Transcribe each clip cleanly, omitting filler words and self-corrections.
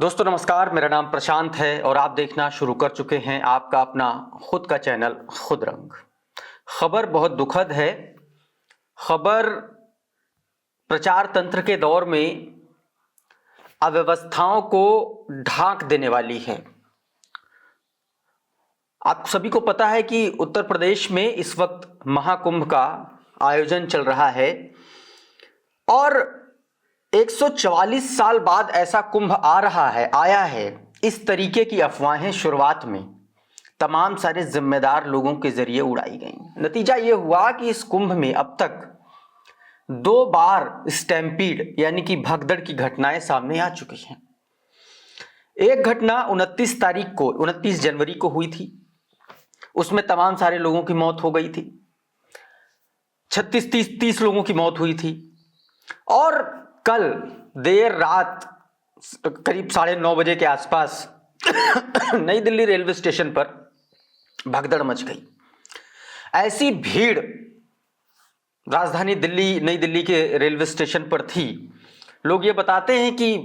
दोस्तों नमस्कार, मेरा नाम प्रशांत है और आप देखना शुरू कर चुके हैं आपका अपना खुद का चैनल खुद रंग। खबर बहुत दुखद है। खबर प्रचार तंत्र के दौर में अव्यवस्थाओं को ढांक देने वाली है। आप सभी को पता है कि उत्तर प्रदेश में इस वक्त महाकुंभ का आयोजन चल रहा है और 144 साल बाद ऐसा कुंभ आया है। इस तरीके की अफवाहें शुरुआत में तमाम सारे जिम्मेदार लोगों के जरिए उड़ाई गई। नतीजा यह हुआ कि इस कुंभ में अब तक 2 बार स्टैम्पीड यानी कि भगदड़ की घटनाएं सामने आ चुकी हैं। एक घटना 29 जनवरी को हुई थी, उसमें तमाम सारे लोगों की मौत हो गई थी। 30 लोगों की मौत हुई थी और कल देर रात करीब 9:30 बजे के आसपास नई दिल्ली रेलवे स्टेशन पर भगदड़ मच गई। ऐसी भीड़ राजधानी नई दिल्ली के रेलवे स्टेशन पर थी। लोग ये बताते हैं कि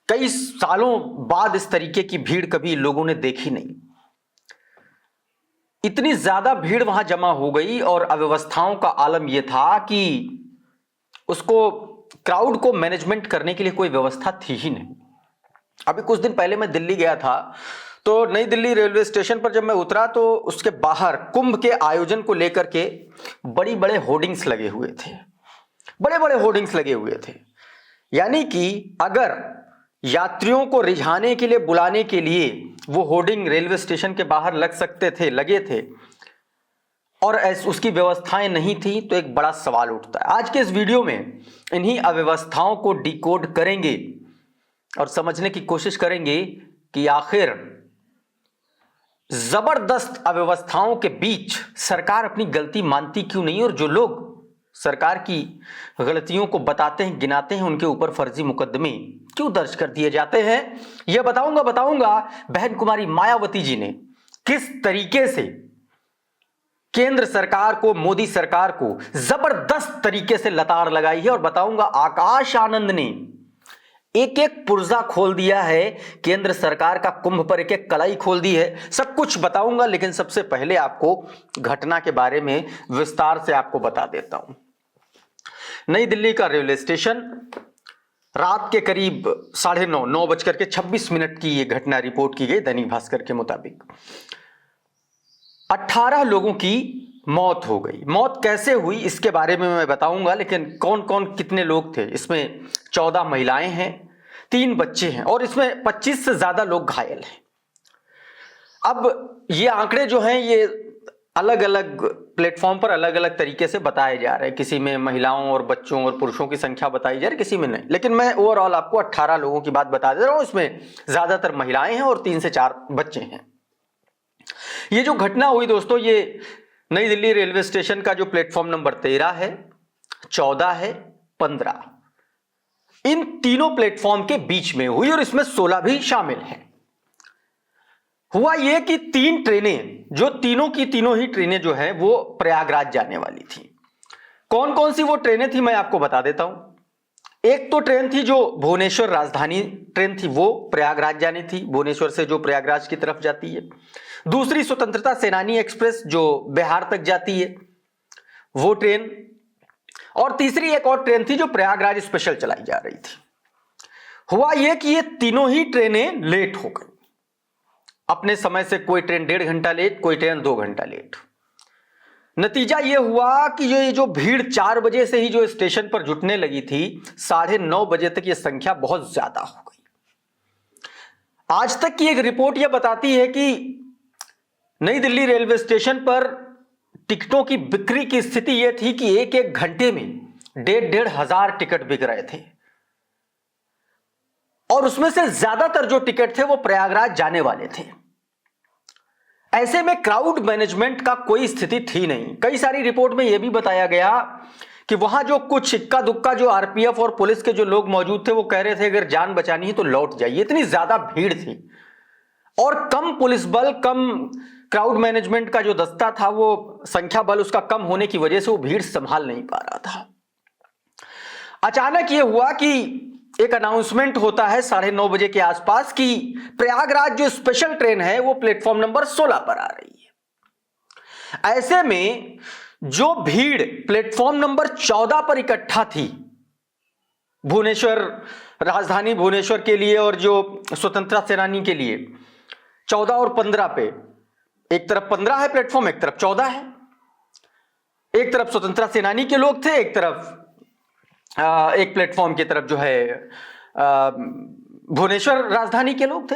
कई सालों बाद इस तरीके की भीड़ कभी लोगों ने देखी नहीं। इतनी ज्यादा भीड़ वहां जमा हो गई और अव्यवस्थाओं का आलम यह था कि उसको क्राउड को मैनेजमेंट करने के लिए कोई व्यवस्था थी ही नहीं। अभी कुछ दिन पहले मैं दिल्ली गया था, तो नई दिल्ली रेलवे स्टेशन पर जब मैं उतरा तो उसके बाहर कुंभ के आयोजन को लेकर के बड़े बड़े होर्डिंग्स लगे हुए थे। यानी कि अगर यात्रियों को रिझाने के लिए, बुलाने के लिए वो होर्डिंग रेलवे स्टेशन के बाहर लगे थे और उसकी व्यवस्थाएं नहीं थी तो एक बड़ा सवाल उठता है। आज के इस वीडियो में इन्हीं अव्यवस्थाओं को डिकोड करेंगे और समझने की कोशिश करेंगे कि आखिर जबरदस्त अव्यवस्थाओं के बीच सरकार अपनी गलती मानती क्यों नहीं और जो लोग सरकार की गलतियों को बताते हैं, गिनाते हैं, उनके ऊपर फर्जी मुकदमे क्यों दर्ज कर दिए जाते हैं। यह बताऊंगा बहन कुमारी मायावती जी ने किस तरीके से केंद्र सरकार को, मोदी सरकार को जबरदस्त तरीके से लताड़ लगाई है और बताऊंगा आकाश आनंद ने एक एक पुर्जा खोल दिया है, केंद्र सरकार का कुंभ पर एक एक कलाई खोल दी है। सब कुछ बताऊंगा, लेकिन सबसे पहले आपको घटना के बारे में विस्तार से आपको बता देता हूं। नई दिल्ली का रेलवे स्टेशन, रात के करीब 9:26 की यह घटना रिपोर्ट की गई दैनिक भास्कर के मुताबिक। 18 लोगों की मौत हो गई। मौत कैसे हुई इसके बारे में मैं बताऊंगा, लेकिन कौन कौन कितने लोग थे इसमें? 14 महिलाएं हैं, 3 बच्चे हैं और इसमें 25 से ज्यादा लोग घायल हैं। अब ये आंकड़े जो हैं ये अलग अलग प्लेटफॉर्म पर अलग अलग तरीके से बताए जा रहे हैं। किसी में महिलाओं और बच्चों और पुरुषों की संख्या बताई जा रही है, किसी में नहीं। लेकिन मैं ओवरऑल आपको 18 लोगों की बात बता दे रहा हूं। इसमें ज्यादातर महिलाएं हैं और 3 से 4 बच्चे हैं। ये जो घटना हुई दोस्तों, ये नई दिल्ली रेलवे स्टेशन का जो प्लेटफॉर्म नंबर 13 है, 14 है, 15, इन तीनों प्लेटफॉर्म के बीच में हुई और इसमें 16 भी शामिल हैं। हुआ यह कि 3 ट्रेनें, जो तीनों की तीनों ही ट्रेनें जो है वो प्रयागराज जाने वाली थी। कौन कौन सी वो ट्रेनें थी मैं आपको बता देता हूं। एक तो ट्रेन थी जो भुवनेश्वर राजधानी ट्रेन थी, वो प्रयागराज जानी थी, भुवनेश्वर से जो प्रयागराज की तरफ जाती है। दूसरी स्वतंत्रता सेनानी एक्सप्रेस जो बिहार तक जाती है, वो ट्रेन। और तीसरी एक और ट्रेन थी जो प्रयागराज स्पेशल चलाई जा रही थी। हुआ यह कि ये तीनों ही ट्रेनें लेट हो गई अपने समय से। कोई ट्रेन 1.5 घंटा लेट, कोई ट्रेन 2 घंटा लेट। नतीजा यह हुआ कि ये जो भीड़ 4 बजे से ही जो स्टेशन पर जुटने लगी थी, 9:30 बजे तक ये संख्या बहुत ज्यादा हो गई। आज तक की एक रिपोर्ट यह बताती है कि नई दिल्ली रेलवे स्टेशन पर टिकटों की बिक्री की स्थिति यह थी कि एक एक घंटे में 1,500 हजार टिकट बिक रहे थे और उसमें से ज्यादातर जो टिकट थे वो प्रयागराज जाने वाले थे। ऐसे में क्राउड मैनेजमेंट का कोई स्थिति थी नहीं। कई सारी रिपोर्ट में यह भी बताया गया कि वहां जो कुछ इक्का दुक्का जो आरपीएफ और पुलिस के जो लोग मौजूद थे वो कह रहे थे अगर जान बचानी है तो लौट जाइए। इतनी ज्यादा भीड़ थी और कम पुलिस बल, कम क्राउड मैनेजमेंट का जो दस्ता था, वो संख्या बल उसका कम होने की वजह से वो भीड़ संभाल नहीं पा रहा था। अचानक ये हुआ कि एक अनाउंसमेंट होता है 9:30 बजे के आसपास कि प्रयागराज जो स्पेशल ट्रेन है वो प्लेटफॉर्म नंबर 16 पर आ रही है। ऐसे में जो भीड़ प्लेटफॉर्म नंबर 14 पर इकट्ठा थी भुवनेश्वर, राजधानी भुवनेश्वर के लिए और जो स्वतंत्रता सेनानी के लिए 14 और 15 पे, एक तरफ 15 है प्लेटफॉर्म, एक तरफ 14 है। एक तरफ स्वतंत्रता सेनानी के लोग थे, एक तरफ एक प्लेटफॉर्म की तरफ जो है भुवनेश्वर राजधानी के लोग थे।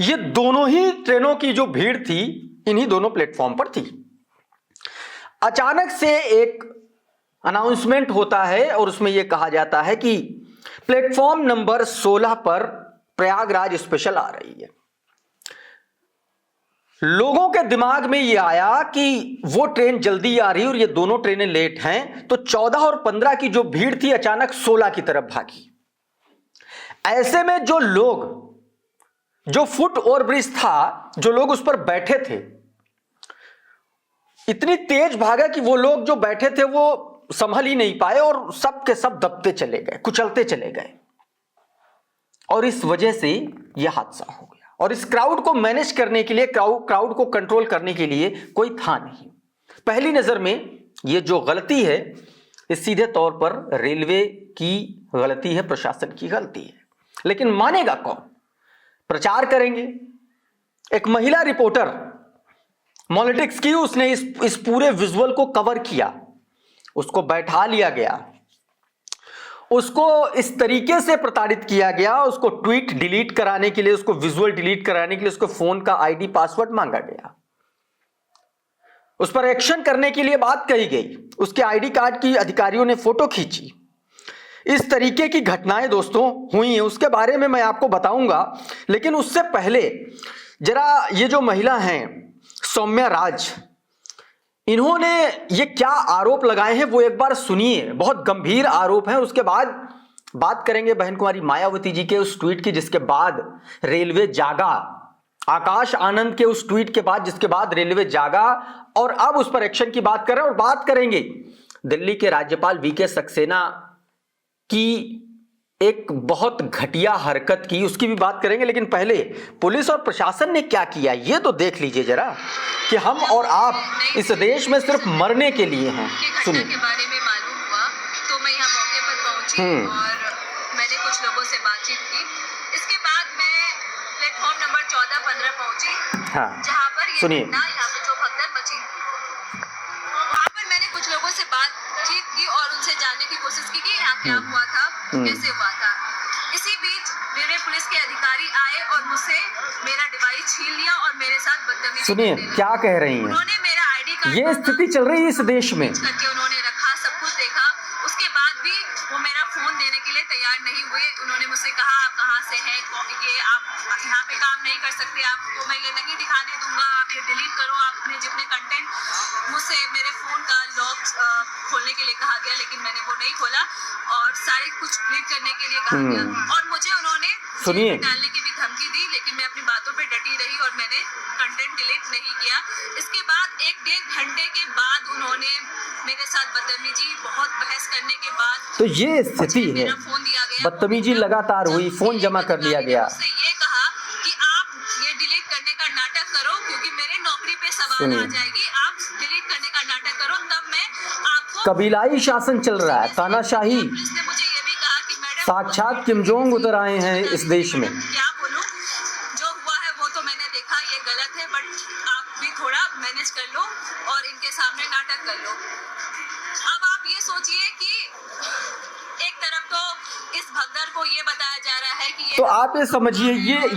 ये दोनों ही ट्रेनों की जो भीड़ थी इन्हीं दोनों प्लेटफॉर्म पर थी। अचानक से एक अनाउंसमेंट होता है और उसमें यह कहा जाता है कि प्लेटफॉर्म नंबर 16 पर प्रयागराज स्पेशल आ रही है। लोगों के दिमाग में यह आया कि वो ट्रेन जल्दी आ रही है और ये दोनों ट्रेनें लेट हैं, तो 14 और 15 की जो भीड़ थी अचानक 16 की तरफ भागी। ऐसे में जो लोग, जो फुट ओवरब्रिज था, जो लोग उस पर बैठे थे, इतनी तेज भागा कि वो लोग जो बैठे थे वो संभल ही नहीं पाए और सब के सब दबते चले गए, कुचलते चले गए। और इस वजह से यह हादसा हो गया। और इस क्राउड को मैनेज करने के लिए, क्राउड को कंट्रोल करने के लिए कोई था नहीं। पहली नजर में यह जो गलती है इस सीधे तौर पर रेलवे की गलती है, प्रशासन की गलती है। लेकिन मानेगा कौन? प्रचार करेंगे। एक महिला रिपोर्टर पॉलिटिक्स की, उसने इस पूरे विजुअल को कवर किया, उसको बैठा लिया गया, उसको इस तरीके से प्रताड़ित किया गया, उसको ट्वीट डिलीट कराने के लिए, उसको विजुअल डिलीट कराने के लिए उसको फोन का आईडी पासवर्ड मांगा गया, उस पर एक्शन करने के लिए बात कही गई, उसके आईडी कार्ड की अधिकारियों ने फोटो खींची। इस तरीके की घटनाएं दोस्तों हुई हैं, उसके बारे में मैं आपको बताऊंगा। लेकिन उससे पहले जरा ये जो महिला हैं सौम्या राज, इन्होंने ये क्या आरोप लगाए हैं वो एक बार सुनिए। बहुत गंभीर आरोप हैं। उसके बाद बात करेंगे बहन कुमारी मायावती जी के उस ट्वीट की जिसके बाद रेलवे जागा, आकाश आनंद के उस ट्वीट के बाद जिसके बाद रेलवे जागा और अब उस पर एक्शन की बात कर रहे हैं। और बात करेंगे दिल्ली के राज्यपाल वीके सक्सेना की एक बहुत घटिया हरकत की, उसकी भी बात करेंगे। लेकिन पहले पुलिस और प्रशासन ने क्या किया ये तो देख लीजिए जरा, कि हम और आप इस देश में सिर्फ मरने के लिए हैं। सुनिए। के बारे में मालूम हुआ तो मैं यहाँ मौके पर पहुंची और मैंने कुछ लोगों से बातचीत की। इसके बाद मैं प्लेटफॉर्म नंबर 14-15 पहुंची, जहाँ पर ये घटना, यहाँ पे जो भगदड़ मची, वहाँ पर मैंने कुछ लोगों से बातचीत की और उनसे जानने की कोशिश की कि यहाँ क्या हुआ था, कैसे हुआ था। इसी बीच रेलवे पुलिस के अधिकारी आए और मुझसे मेरा डिवाइस छीन लिया और मेरे साथ बदतमीजी। सुनिए क्या कह रही हैं। उन्होंने मेरा आईडी कार्ड, ये स्थिति चल रही है इस देश में, करके उन्होंने रखा, सब कुछ देखा। उसके बाद भी वो मेरा फोन देने के लिए तैयार नहीं हुए। उन्होंने मुझसे कहा आप कहाँ से हैं, ये आप यहाँ पे काम नहीं कर सकते, आपको मैं ये नहीं दिखाने दूंगा, आप ये डिलीट करो, आपने जितने कंटेंट। मुझसे मेरे फोन का लॉक खोलने के लिए कहा गया, लेकिन मैंने वो नहीं खोला और सारे कुछ डिलीट करने के लिए कहा गया और मुझे उन्होंने जेल डालने की भी धमकी दी। लेकिन मैं अपनी बातों पे डटी रही और मैंने कंटेंट डिलीट नहीं किया। इसके बाद 1-1.5 घंटे के बाद उन्होंने मेरे साथ बदतमीजी, बहुत बहस करने के बाद तो ये स्थिति है, फोन दिया गया, बदतमीजी लगातार हुई, फोन जमा कर लिया गया। उससे ये कहा कि आप ये डिलीट करने का नाटक करो क्योंकि मेरे नौकरी पे सवाल आ जाएगी, आप डिलीट करने का नाटक करो तब मैं आपको। कबीलाई शासन चल रहा है, तानाशाही। पुलिस ने मुझे ये भी कहा कि मैडम साक्षात किम जोंग उतर आए हैं इस देश में। क्या बोलूं, जो हुआ है वो तो मैंने देखा, ये गलत है, बट आप भी थोड़ा मैनेज कर लो और इनके सामने नाटक कर लो। अब आप ये सोचिए कि एक तरफ तो इस भगदड़ को ये बताया जा रहा है कि तो आप ये समझिए,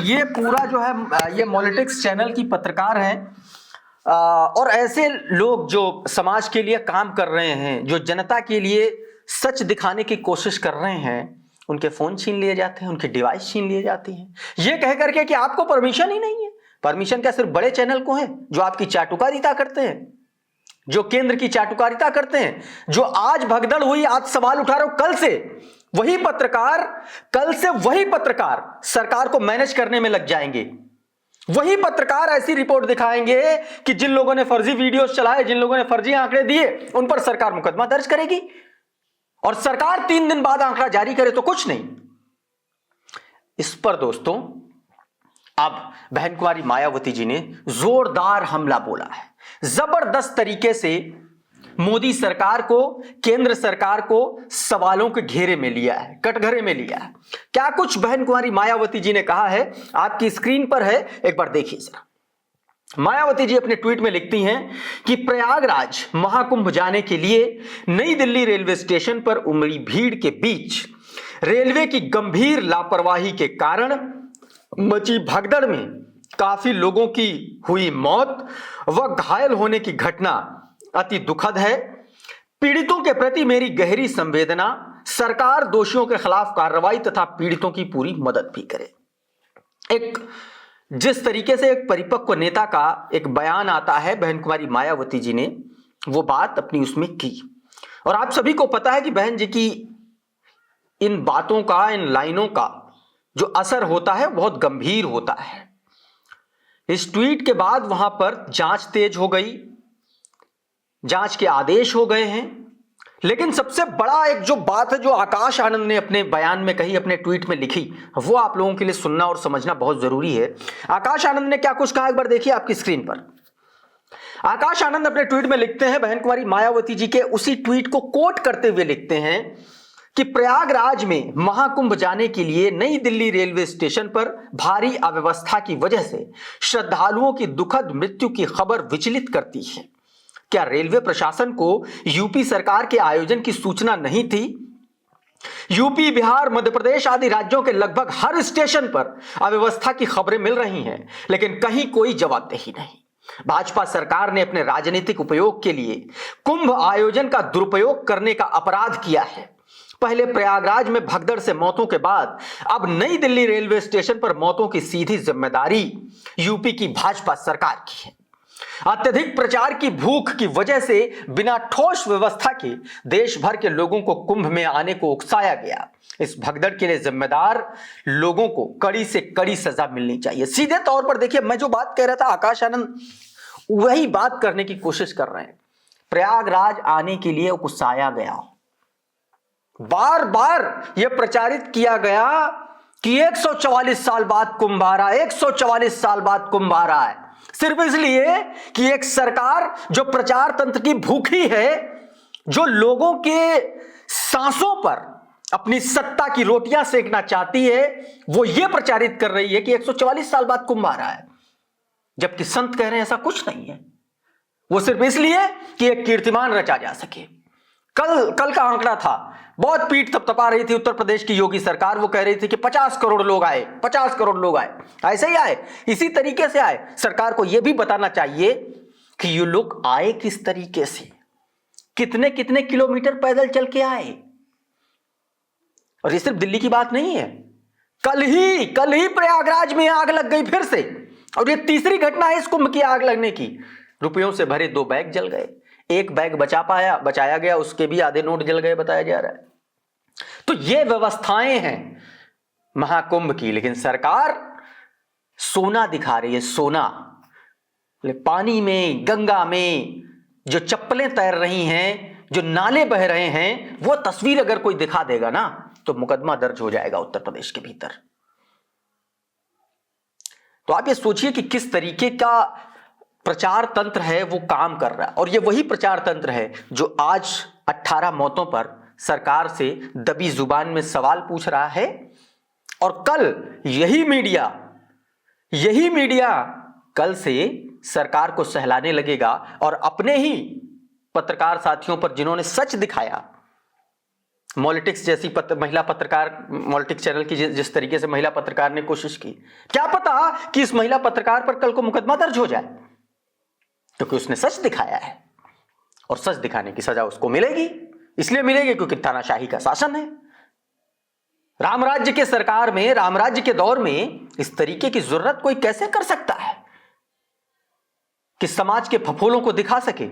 ये पूरा जो है ये पॉलिटिक्स चैनल की पत्रकार हैं और ऐसे लोग जो समाज के लिए काम कर रहे हैं, जो जनता के लिए सच दिखाने की कोशिश कर रहे हैं, उनके फोन छीन लिए जाते हैं, उनके डिवाइस छीन लिए जाते हैं, ये कह करके कि आपको परमिशन ही नहीं है। परमिशन क्या सिर्फ बड़े चैनल को है जो आपकी चाटुकारिता करते हैं, जो केंद्र की चाटुकारिता करते हैं, जो आज भगदड़ हुई, आज सवाल उठा रहे हो, कल से वही पत्रकार सरकार को मैनेज करने में लग जाएंगे। वही पत्रकार ऐसी रिपोर्ट दिखाएंगे कि जिन लोगों ने फर्जी वीडियोस चलाए, जिन लोगों ने फर्जी आंकड़े दिए, उन पर सरकार मुकदमा दर्ज करेगी और सरकार 3 दिन बाद आंकड़ा जारी करे तो कुछ नहीं। इस पर दोस्तों अब बहन कुमारी मायावती जी ने जोरदार हमला बोला है, जबरदस्त तरीके से मोदी सरकार को, केंद्र सरकार को सवालों के घेरे में लिया है, कटघरे में लिया है। क्या कुछ बहन कुमारी मायावती जी ने कहा है आपकी स्क्रीन पर है, एक बार देखिए जरा। मायावती जी अपने ट्वीट में लिखती हैं कि प्रयागराज महाकुंभ जाने के लिए नई दिल्ली रेलवे स्टेशन पर उमड़ी भीड़ के बीच रेलवे की गंभीर लापरवाही के कारण मची भगदड़ में काफी लोगों की हुई मौत व घायल होने की घटना अति दुखद है। पीड़ितों के प्रति मेरी गहरी संवेदना। सरकार दोषियों के खिलाफ कार्रवाई तथा पीड़ितों की पूरी मदद भी करे। एक जिस तरीके से एक परिपक्व नेता का एक बयान आता है, बहन कुमारी मायावती जी ने वो बात अपनी उसमें की। और आप सभी को पता है कि बहन जी की इन बातों का, इन लाइनों का जो असर होता है बहुत गंभीर होता है। इस ट्वीट के बाद वहां पर जांच तेज हो गई, जांच के आदेश हो गए हैं। लेकिन सबसे बड़ा एक जो बात है जो आकाश आनंद ने अपने बयान में कही, अपने ट्वीट में लिखी, वो आप लोगों के लिए सुनना और समझना बहुत जरूरी है। आकाश आनंद ने क्या कुछ कहा, एक बार देखिए आपकी स्क्रीन पर। आकाश आनंद अपने ट्वीट में लिखते हैं, बहन कुमारी मायावती जी के उसी ट्वीट को कोट करते हुए लिखते हैं कि प्रयागराज में महाकुंभ जाने के लिए नई दिल्ली रेलवे स्टेशन पर भारी अव्यवस्था की वजह से श्रद्धालुओं की दुखद मृत्यु की खबर विचलित करती है। क्या रेलवे प्रशासन को यूपी सरकार के आयोजन की सूचना नहीं थी? यूपी, बिहार, मध्य प्रदेश आदि राज्यों के लगभग हर स्टेशन पर अव्यवस्था की खबरें मिल रही हैं, लेकिन कहीं कोई जवाबदेही नहीं। भाजपा सरकार ने अपने राजनीतिक उपयोग के लिए कुंभ आयोजन का दुरुपयोग करने का अपराध किया है। पहले प्रयागराज में भगदड़ से मौतों के बाद अब नई दिल्ली रेलवे स्टेशन पर मौतों की सीधी जिम्मेदारी यूपी की भाजपा सरकार की है। अत्यधिक प्रचार की भूख की वजह से बिना ठोस व्यवस्था के देश भर के लोगों को कुंभ में आने को उकसाया गया। इस भगदड़ के लिए जिम्मेदार लोगों को कड़ी से कड़ी सजा मिलनी चाहिए। सीधे तौर पर देखिए, मैं जो बात कह रहा था आकाश आनंद वही बात करने की कोशिश कर रहे हैं। प्रयागराज आने के लिए उकसाया गया, बार बार यह प्रचारित किया गया कि 144 साल बाद कुंभ आ रहा है, 144 साल बाद कुंभ आ रहा है, सिर्फ इसलिए कि एक सरकार जो प्रचार तंत्र की भूखी है, जो लोगों के सांसों पर अपनी सत्ता की रोटियां सेकना चाहती है, वो ये प्रचारित कर रही है कि 144 साल बाद कुंभ आ रहा है, जबकि संत कह रहे हैं ऐसा कुछ नहीं है। वो सिर्फ इसलिए कि एक कीर्तिमान रचा जा सके। कल का आंकड़ा था, बहुत पीठ थपथपा रही थी उत्तर प्रदेश की योगी सरकार। वो कह रही थी कि 50 करोड़ लोग आए, 50 करोड़ लोग आए। ऐसे ही आए, इसी तरीके से आए। सरकार को यह भी बताना चाहिए कि ये लोग आए किस तरीके से, कितने कितने किलोमीटर पैदल चल के आए। और ये सिर्फ दिल्ली की बात नहीं है, कल ही प्रयागराज में आग लग गई फिर से, और ये तीसरी घटना है इस कुंभ की आग लगने की। रुपयों से भरे 2 बैग जल गए, एक बैग बचाया गया, उसके भी आधे नोट जल गए बताया जा रहा है। तो ये व्यवस्थाएं हैं महाकुंभ की, लेकिन सरकार सोना दिखा रही है, सोना। पानी में, गंगा में जो चप्पलें तैर रही हैं, जो नाले बह रहे हैं, वो तस्वीर अगर कोई दिखा देगा ना तो मुकदमा दर्ज हो जाएगा उत्तर प्रदेश के भीतर। तो आप ये सोचिए कि किस तरीके का प्रचार तंत्र है वो काम कर रहा है। और ये वही प्रचार तंत्र है जो आज 18 मौतों पर सरकार से दबी जुबान में सवाल पूछ रहा है। और कल यही मीडिया कल से सरकार को सहलाने लगेगा और अपने ही पत्रकार साथियों पर जिन्होंने सच दिखाया, मॉलिटिक्स जैसी महिला पत्रकार, मॉलिटिक्स चैनल की जिस तरीके से महिला पत्रकार ने कोशिश की, क्या पता कि इस महिला पत्रकार पर कल को मुकदमा दर्ज हो जाए, क्योंकि उसने सच दिखाया है। और सच दिखाने की सजा उसको मिलेगी, इसलिए मिलेगी क्योंकि तानाशाही का शासन है। रामराज्य के सरकार में, रामराज्य के दौर में इस तरीके की जरूरत कोई कैसे कर सकता है कि समाज के फफोलों को दिखा सके।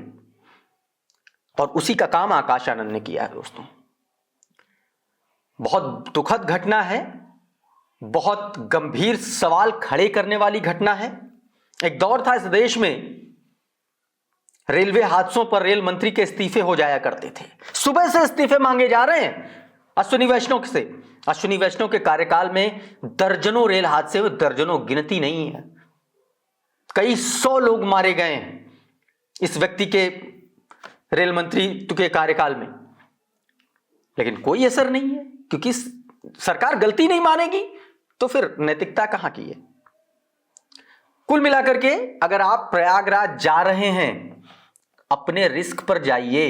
और उसी का काम आकाश आनंद ने किया है दोस्तों। बहुत दुखद घटना है, बहुत गंभीर सवाल खड़े करने वाली घटना है। एक दौर था इस देश में, रेलवे हादसों पर रेल मंत्री के इस्तीफे हो जाया करते थे। सुबह से इस्तीफे मांगे जा रहे हैं अश्विनी वैष्णव से, अश्विनी वैष्णव के कार्यकाल में दर्जनों रेल हादसे हुए, दर्जनों, गिनती नहीं है, कई 100 लोग मारे गए हैं इस व्यक्ति के रेल मंत्री के कार्यकाल में, लेकिन कोई असर नहीं है, क्योंकि सरकार गलती नहीं मानेगी तो फिर नैतिकता कहां की है। कुल मिलाकर के अगर आप प्रयागराज जा रहे हैं, अपने रिस्क पर जाइए।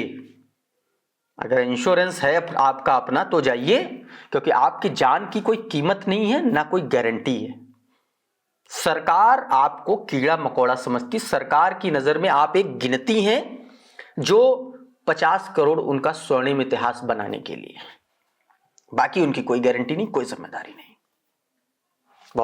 अगर इंश्योरेंस है आपका अपना तो जाइए, क्योंकि आपकी जान की कोई कीमत नहीं है, ना कोई गारंटी है। सरकार आपको कीड़ा मकोड़ा समझती, सरकार की नजर में आप एक गिनती हैं जो 50 करोड़ उनका स्वर्णिम इतिहास बनाने के लिए, बाकी उनकी कोई गारंटी नहीं, कोई जिम्मेदारी नहीं।